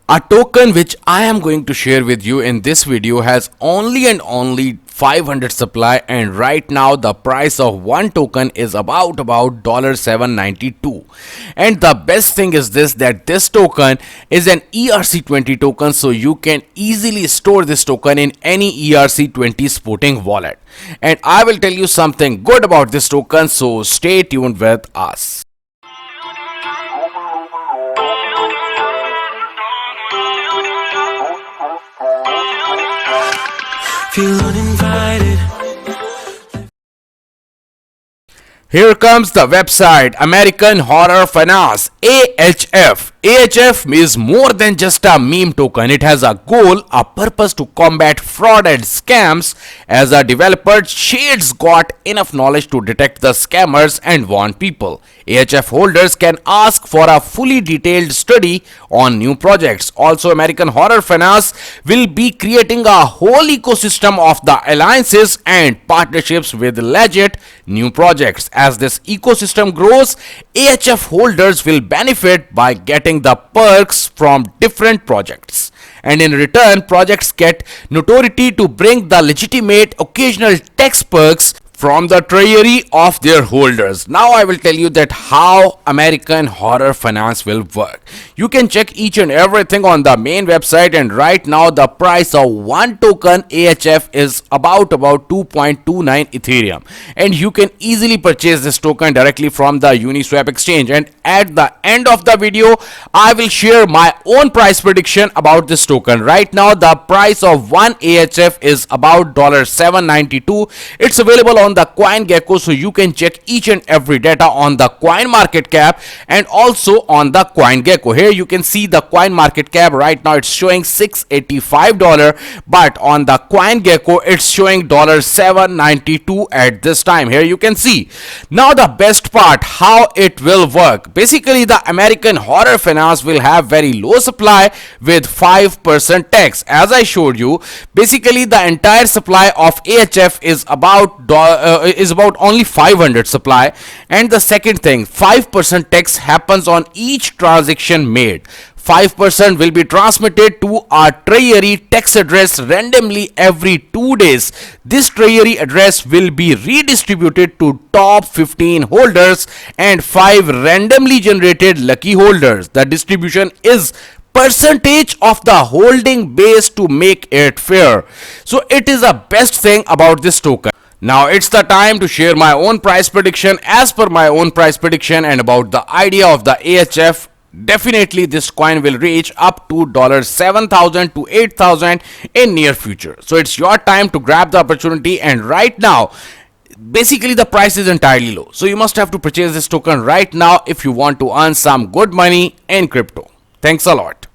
A token which I am going to share with you in this video has only and only 500 supply, and right now the price of one token is about $7.92. And the best thing is that this token is an ERC20 token, so you can easily store this token in any ERC20 sporting wallet. And I will tell you something good about this token, so stay tuned with us. Feel uninvited. Here comes the website American Horror Finance, AHF. AHF is more than just a meme token. It has a goal, a purpose to combat fraud and scams. As a developer, Shades got enough knowledge to detect the scammers and warn people. AHF holders can ask for a fully detailed study on new projects. Also, American Horror Finance will be creating a whole ecosystem of the alliances and partnerships with legit new projects. As this ecosystem grows, AHF holders will benefit by getting the perks from different projects. And in return, projects get notoriety to bring the legitimate occasional tax perks from the treasury of their holders. Now I will tell you that how American Horror Finance will work. You can check each and everything on the main website, and right now the price of one token AHF is about 2.29 Ethereum, and you can easily purchase this token directly from the Uniswap exchange. And at the end of the video, I will share my own price prediction about this token. Right now the price of one AHF is about $7.92. It's available on the CoinGecko, so you can check each and every data on the coin market cap and also on the CoinGecko. Here you can see the coin market cap. Right now it's showing $685, but on the CoinGecko it's showing $7.92 at this time. Here you can see. Now the best part, how it will work. Basically, the American Horror Finance will have very low supply with 5% tax. As I showed you, basically the entire supply of AHF is about only 500 supply. And the second thing, 5% tax happens on each transaction made. 5% will be transmitted to our treasury tax address randomly every 2 days. This treasury address will be redistributed to top 15 holders and 5 randomly generated lucky holders. The distribution is percentage of the holding base to make it fair. So it is the best thing about this token. Now it's the time to share my own price prediction. As per my own price prediction and about the idea of the AHF, definitely this coin will reach up to $7,000 to $8,000 in near future. So it's your time to grab the opportunity, and right now basically the price is entirely low, so you must have to purchase this token right now if you want to earn some good money in crypto. Thanks a lot.